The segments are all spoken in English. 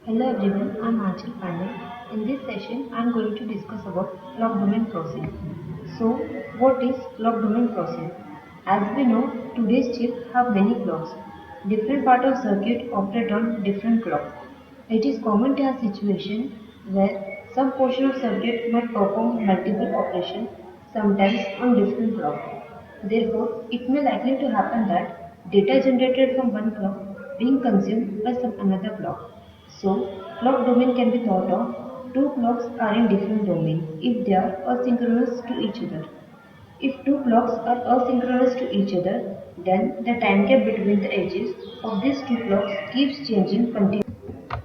Hello everyone, I'm Aanchal Pande. In this session, I'm going to discuss about clock domain processing. So, what is clock domain processing? As we know, today's chips have many clocks. Different part of circuit operate on different clock. It is common to have situation where some portion of circuit might perform multiple operations, sometimes on different clock. Therefore, it may likely to happen that data generated from one clock being consumed by some another clock. So, clock domain can be thought of two clocks are in different domain if they are asynchronous to each other. If two clocks are asynchronous to each other, then the time gap between the edges of these two clocks keeps changing continuously.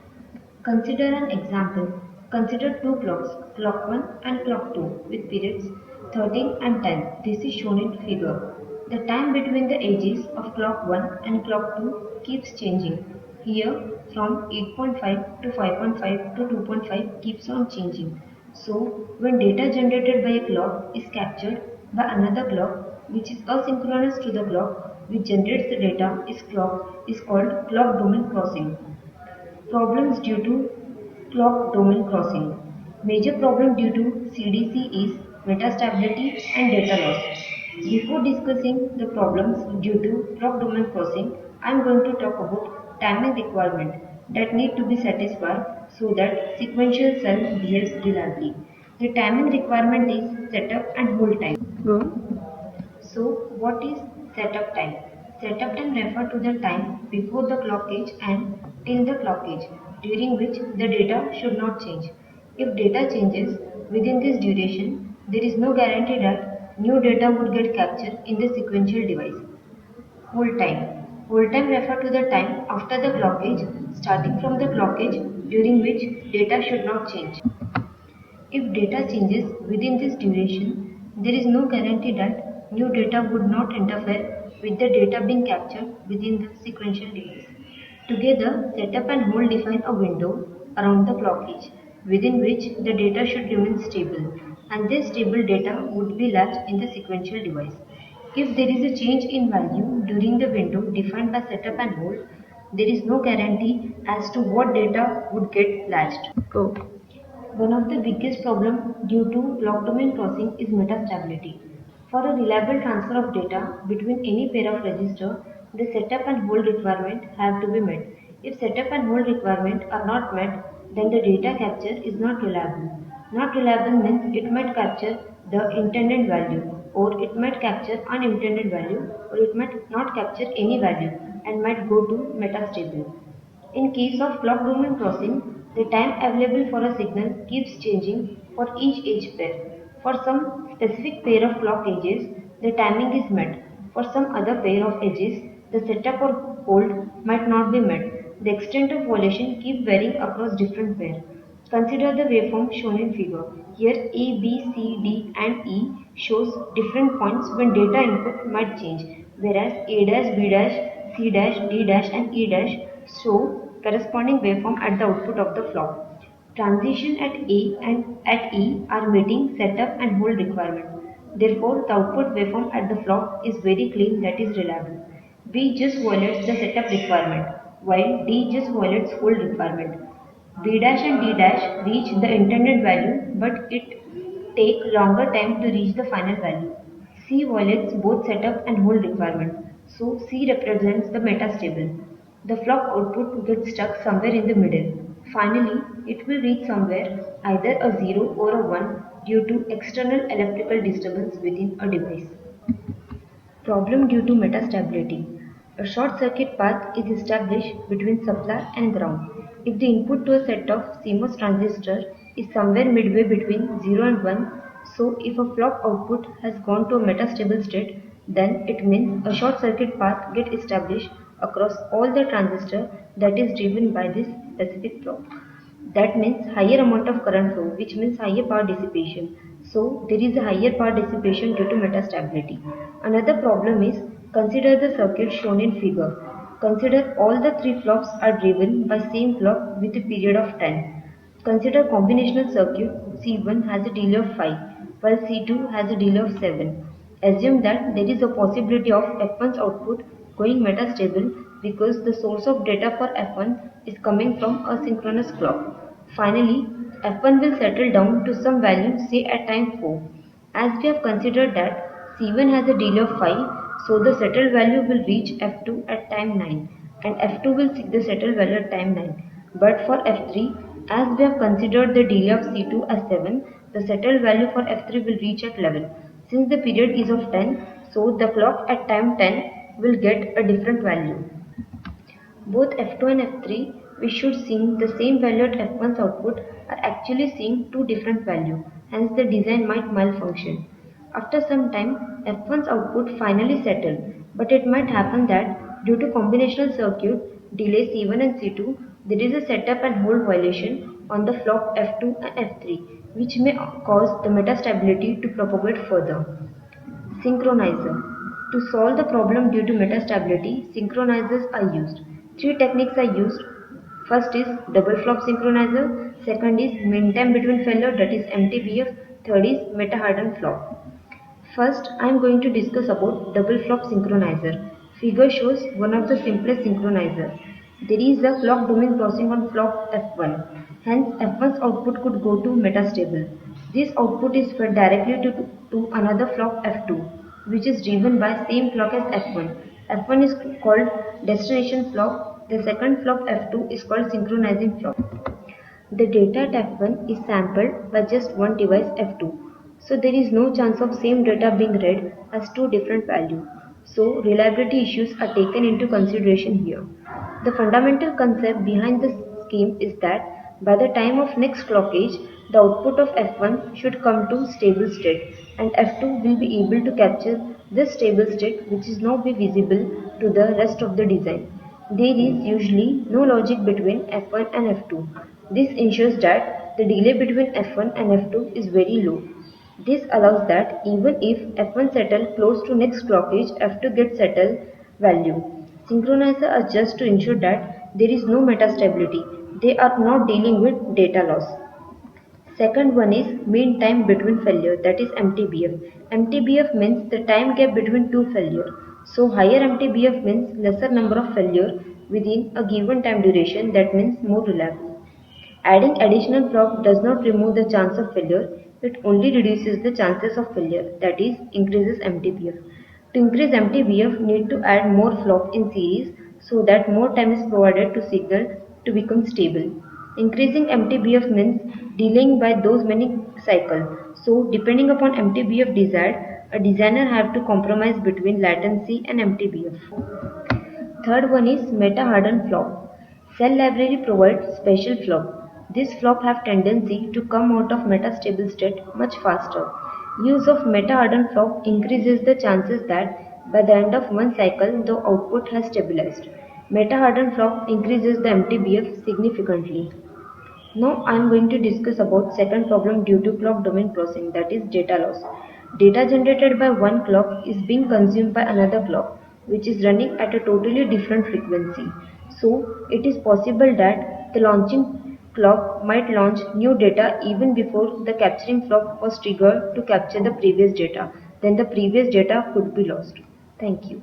Consider an example. Consider two clocks, clock 1 and clock 2, with periods 13 and 10. This is shown in figure. The time between the edges of clock 1 and clock 2 keeps changing. Here, from 8.5 to 5.5 to 2.5 keeps on changing. So, when data generated by a clock is captured by another clock, which is asynchronous to the clock which generates the data, is called clock domain crossing. Problems due to clock domain crossing. Major problem due to CDC is metastability and data loss. Before discussing the problems due to clock domain crossing, I am going to talk about timing requirement that need to be satisfied so that sequential cell behaves reliably. The timing requirement is setup and hold time. So, what is setup time? Setup time refers to the time before the clock age and till the clock age, during which the data should not change. If data changes within this duration, there is no guarantee that new data would get captured in the sequential device. Hold time. Hold time refers to the time after the clock age, starting from the clock age during which data should not change. If data changes within this duration, there is no guarantee that new data would not interfere with the data being captured within the sequential device. Together, setup and hold define a window around the clock age within which the data should remain stable, and this stable data would be latched in the sequential device. If there is a change in value during the window defined by setup and hold, there is no guarantee as to what data would get latched. One of the biggest problems due to clock domain crossing is metastability. For a reliable transfer of data between any pair of registers, the setup and hold requirement have to be met. If setup and hold requirements are not met, then the data capture is not reliable. Not reliable means it might capture the intended value, or it might capture unintended value, or it might not capture any value and might go to metastable. In case of clock domain crossing, the time available for a signal keeps changing for each edge pair. For some specific pair of clock edges, the timing is met. For some other pair of edges, the setup or hold might not be met. The extent of violation keeps varying across different pairs. Consider the waveform shown in figure. Here A, B, C, D and E shows different points when data input might change, whereas A dash, B dash, C dash, D dash and E dash show corresponding waveform at the output of the flock. Transition at A and at E are meeting setup and hold requirement. Therefore, the output waveform at the flock is very clean, that is reliable. B just violates the setup requirement, while D just violates hold requirement. B dash and D dash reach the intended value, but it take longer time to reach the final value. C violates both setup and hold requirement, so C represents the metastable. The flock output gets stuck somewhere in the middle. Finally, it will reach somewhere either a 0 or a 1 due to external electrical disturbance within a device. Problem due to metastability. A short circuit path is established between supply and ground. If the input to a set of CMOS transistor is somewhere midway between 0 and 1, so if a clock output has gone to a metastable state, then it means a short circuit path gets established across all the transistor that is driven by this specific clock. That means higher amount of current flow, which means higher power dissipation. So there is a higher power dissipation due to metastability. Another problem is, consider the circuit shown in figure. Consider all the three clocks are driven by same clock with a period of 10. Consider combinational circuit. C1 has a delay of 5 while C2 has a delay of 7. Assume that there is a possibility of F1's output going metastable because the source of data for F1 is coming from a synchronous clock. Finally, F1 will settle down to some value say at time 4. As we have considered that C1 has a delay of 5, so the settled value will reach F2 at time 9 and F2 will seek the settled value at time 9. But for F3, as we have considered the delay of C2 as 7, the settled value for F3 will reach at 11. Since the period is of 10, so the clock at time 10 will get a different value. Both F2 and F3, which should seeing the same value at F1's output, are actually seeing two different values, hence the design might malfunction. After some time, F1's output finally settled, but it might happen that due to combinational circuit, delay C1 and C2, there is a setup and hold violation on the flock F2 and F3, which may cause the metastability to propagate further. Synchronizer. To solve the problem due to metastability, synchronizers are used. Three techniques are used. First is double flop synchronizer. Second is mean time between failure, that is MTBF. Third is meta-hardened flop. First, I am going to discuss about double flop synchronizer. Figure shows one of the simplest synchronizer. There is a clock domain crossing on flop F1. Hence, F1's output could go to metastable. This output is fed directly to another flop F2, which is driven by same clock as F1. F1 is called destination flop. The second flop F2 is called synchronizing flop. The data at F1 is sampled by just one device F2. So there is no chance of same data being read as two different values. So reliability issues are taken into consideration here. The fundamental concept behind this scheme is that by the time of next clock age, the output of F1 should come to stable state and F2 will be able to capture this stable state, which is now be visible to the rest of the design. There is usually no logic between F1 and F2. This ensures that the delay between F1 and F2 is very low. This allows that even if F1 settles close to next clock age, F2 gets settled value. Synchronizers are just to ensure that there is no metastability. They are not dealing with data loss. Second one is mean time between failure, that is MTBF. MTBF means the time gap between two failure. So higher MTBF means lesser number of failure within a given time duration, that means more reliable. Adding additional flop does not remove the chance of failure, it only reduces the chances of failure, that is increases MTBF. To increase MTBF, need to add more flop in series so that more time is provided to signal to become stable. Increasing MTBF means delaying by those many cycles. So depending upon MTBF desired, a designer have to compromise between latency and MTBF. Third one is meta-hardened flop. Cell library provides special flop. This flop have tendency to come out of metastable state much faster. Use of meta-hardened flop increases the chances that by the end of one cycle the output has stabilized. Meta-hardened flop increases the MTBF significantly. Now I am going to discuss about second problem due to clock domain crossing, that is data loss. Data generated by one clock is being consumed by another clock which is running at a totally different frequency. So it is possible that the launching clock might launch new data even before the capturing clock was triggered to capture the previous data. Then the previous data could be lost. Thank you.